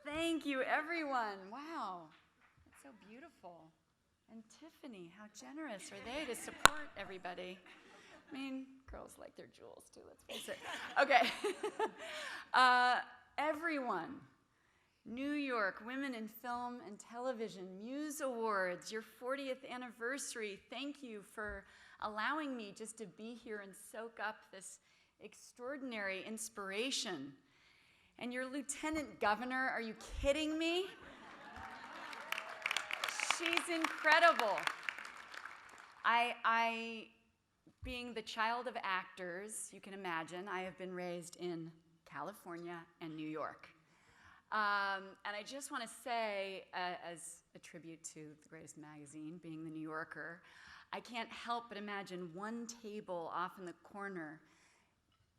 Thank you, everyone. Wow, that's so beautiful. And Tiffany, how generous are they to support everybody? I mean, girls like their jewels too, let's face it. Okay. Everyone, New York Women in Film and Television Muse Awards, your 40th anniversary. Thank you for allowing me just to be here and soak up this extraordinary inspiration. And your lieutenant governor, are you kidding me? She's incredible. Being the child of actors, you can imagine, I have been raised in California and New York. And I just want to say, as a tribute to the greatest magazine, being the New Yorker, I can't help but imagine one table off in the corner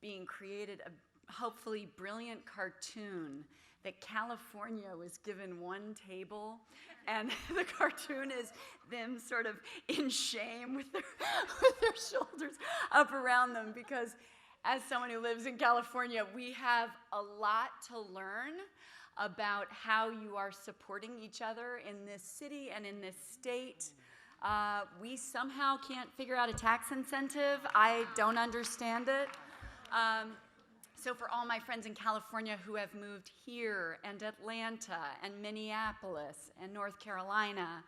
being created a hopefully brilliant cartoon that California was given one table, and the cartoon is them sort of in shame with their shoulders up around them, because as someone who lives in California, we have a lot to learn about how you are supporting each other in this city and in this state. We somehow can't figure out a tax incentive. I don't understand it. So for all my friends in California who have moved here and Atlanta and Minneapolis and North Carolina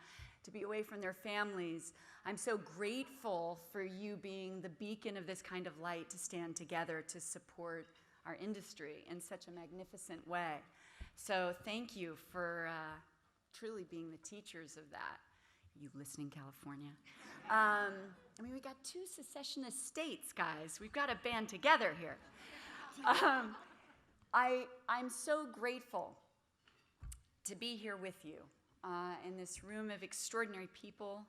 to be away from their families, I'm so grateful for you being the beacon of this kind of light to stand together to support our industry in such a magnificent way. So thank you for truly being the teachers of that. You listening, California? I mean, we got two secessionist states, guys. We've got to band together here. I'm so grateful to be here with you in this room of extraordinary people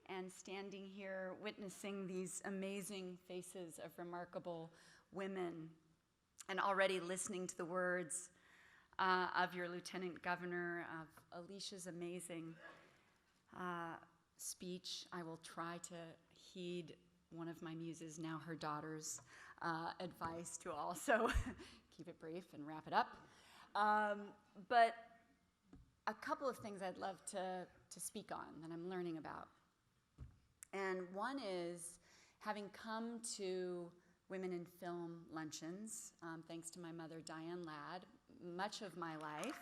and standing here witnessing these amazing faces of remarkable women and already listening to the words of your Lieutenant Governor, of Alicia's amazing speech. I will try to heed one of my muses, now her daughter's, advice to also keep it brief and wrap it up. But a couple of things I'd love to speak on that I'm learning about. And one is having come to Women in Film luncheons, thanks to my mother, Diane Ladd, much of my life.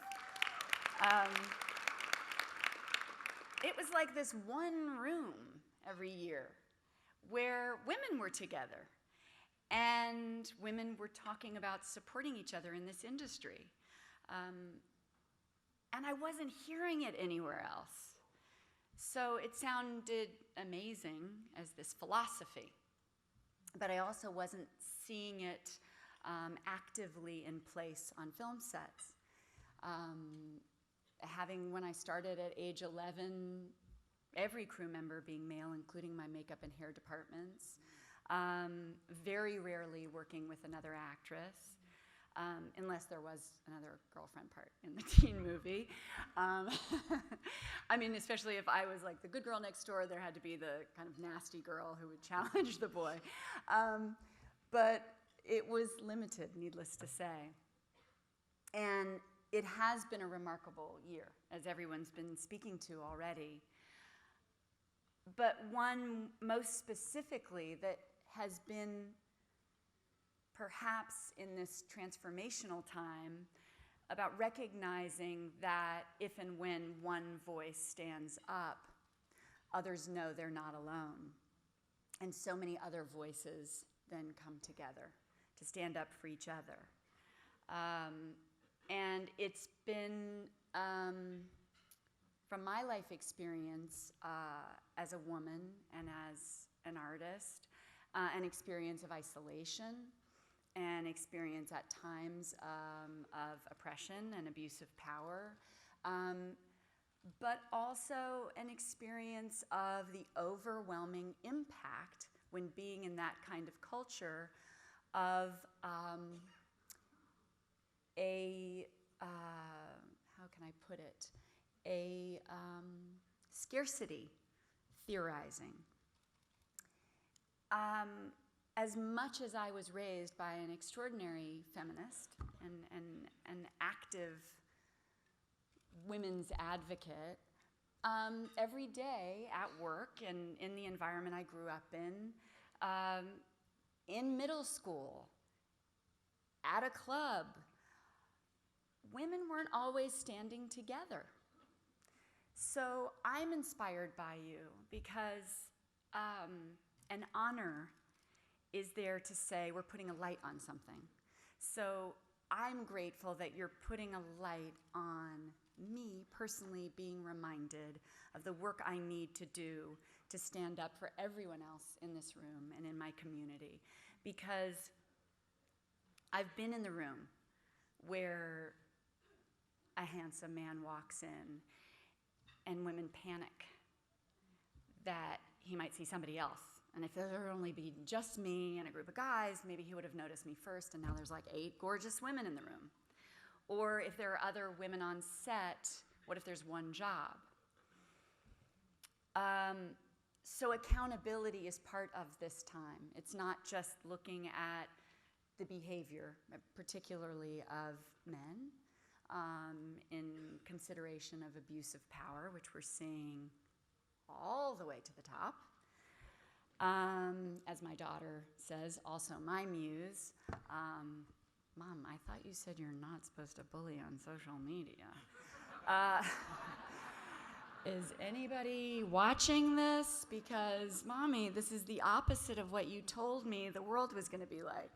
It was like this one room every year where women were together and women were talking about supporting each other in this industry. And I wasn't hearing it anywhere else. So it sounded amazing as this philosophy, but I also wasn't seeing it actively in place on film sets. When I started at age 11, every crew member being male, including my makeup and hair departments, very rarely working with another actress, unless there was another girlfriend part in the teen movie. I mean, especially if I was like the good girl next door, there had to be the kind of nasty girl who would challenge the boy. But it was limited, needless to say. And it has been a remarkable year, as everyone's been speaking to already. But one most specifically that has been perhaps in this transformational time about recognizing that if and when one voice stands up, others know they're not alone. And so many other voices then come together to stand up for each other. And it's been, from my life experience as a woman and as an artist, an experience of isolation, an experience at times of oppression and abuse of power, but also an experience of the overwhelming impact when being in that kind of culture of a how can I put it, a scarcity theorizing. As much as I was raised by an extraordinary feminist and an active women's advocate, every day at work and in the environment I grew up in middle school, at a club, women weren't always standing together. So I'm inspired by you because an honor is there to say we're putting a light on something. So I'm grateful that you're putting a light on me personally being reminded of the work I need to do to stand up for everyone else in this room and in my community. Because I've been in the room where a handsome man walks in and women panic that he might see somebody else. And if there would only be just me and a group of guys, maybe he would have noticed me first, and now there's like 8 gorgeous women in the room. Or if there are other women on set, what if there's one job? So accountability is part of this time. It's not just looking at the behavior, particularly of men, in consideration of abuse of power, which we're seeing all the way to the top. As my daughter says, also my muse, Mom, I thought you said you're not supposed to bully on social media. Is anybody watching this? Because, Mommy, this is the opposite of what you told me the world was going to be like.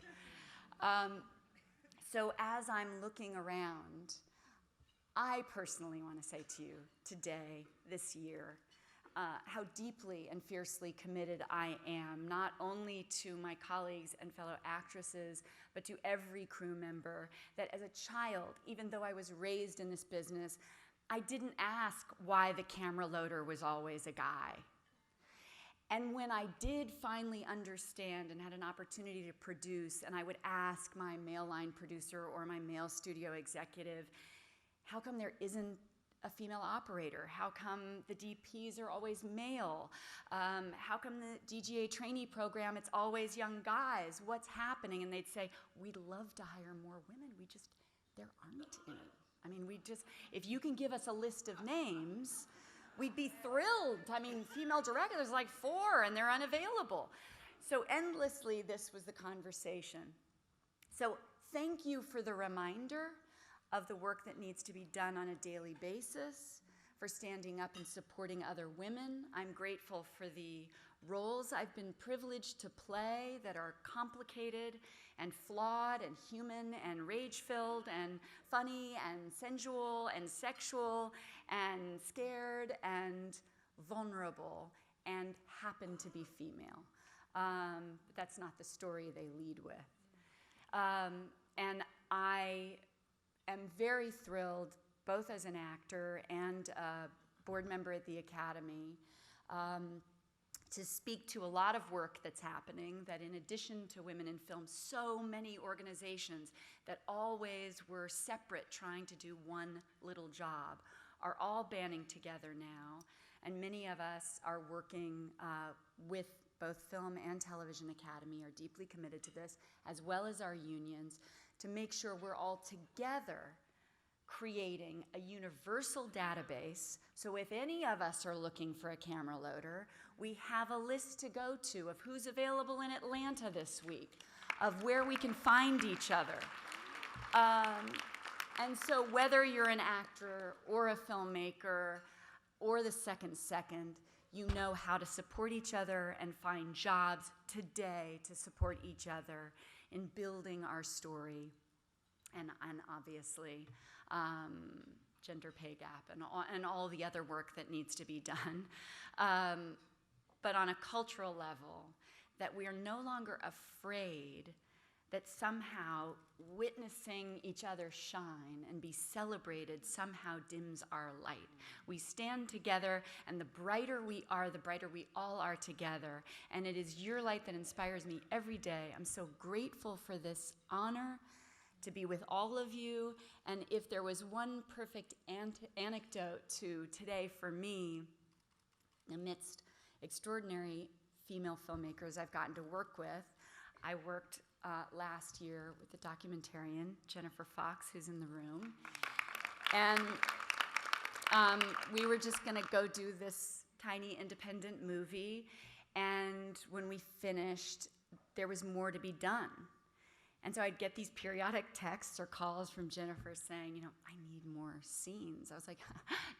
So as I'm looking around, I personally want to say to you today, this year, how deeply and fiercely committed I am, not only to my colleagues and fellow actresses, but to every crew member, that as a child, even though I was raised in this business, I didn't ask why the camera loader was always a guy. And when I did finally understand and had an opportunity to produce, and I would ask my male line producer or my male studio executive, how come there isn't a female operator? How come the DPs are always male? How come the DGA trainee program, it's always young guys? What's happening? And they'd say, we'd love to hire more women. There aren't any. I mean, if you can give us a list of names, we'd be thrilled. I mean, female director, there's like 4 and they're unavailable. So endlessly, this was the conversation. So thank you for the reminder of the work that needs to be done on a daily basis, for standing up and supporting other women. I'm grateful for the roles I've been privileged to play that are complicated and flawed and human and rage-filled and funny and sensual and sexual and scared and vulnerable and happen to be female. But that's not the story they lead with. And I am very thrilled, both as an actor and a board member at the Academy, to speak to a lot of work that's happening, that in addition to Women in Film, so many organizations that always were separate trying to do one little job are all banding together now. And many of us are working with both Film and Television Academy, are deeply committed to this, as well as our unions, to make sure we're all together creating a universal database, so if any of us are looking for a camera loader, we have a list to go to of who's available in Atlanta this week, of where we can find each other. And so whether you're an actor or a filmmaker or the second, you know how to support each other and find jobs today to support each other in building our story, and obviously gender pay gap and all the other work that needs to be done. But on a cultural level, that we are no longer afraid that somehow witnessing each other shine and be celebrated somehow dims our light. We stand together, and the brighter we are, the brighter we all are together. And it is your light that inspires me every day. I'm so grateful for this honor to be with all of you. And if there was one perfect anecdote to today for me, amidst extraordinary female filmmakers I've gotten to work with, I worked last year with the documentarian Jennifer Fox, who's in the room. And we were just gonna go do this tiny independent movie, and when we finished, there was more to be done. And so I'd get these periodic texts or calls from Jennifer saying, I need more scenes. I was like,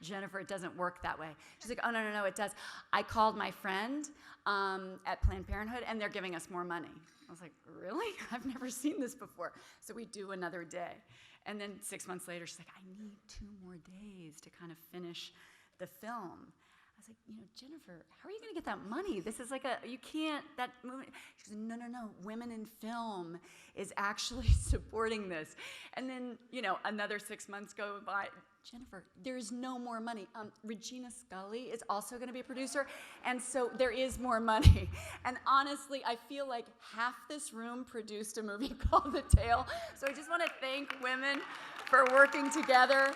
Jennifer, it doesn't work that way. She's like, oh, no, it does. I called my friend at Planned Parenthood, and they're giving us more money. I was like, really? I've never seen this before. So we do another day. And then 6 months later, she's like, I need 2 more days to kind of finish the film. I was like, Jennifer, how are you going to get that money? This is like you can't, that movie. She said, no, Women in Film is actually supporting this. And then, another 6 months go by. Jennifer, there's no more money. Regina Scully is also going to be a producer, and so there is more money. And honestly, I feel like half this room produced a movie called The Tale. So I just want to thank women for working together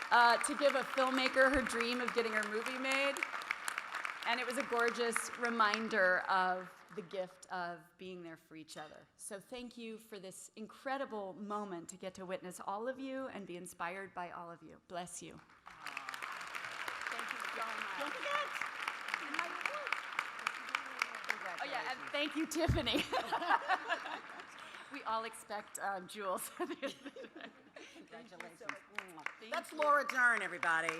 to give a filmmaker her dream of getting her movie made. And it was a gorgeous reminder of the gift of being there for each other. So thank you for this incredible moment to get to witness all of you and be inspired by all of you. Bless you. Thank you so much. Don't forget. Oh yeah, and thank you, Tiffany. We all expect jewels. Congratulations. That's Laura Dern, everybody.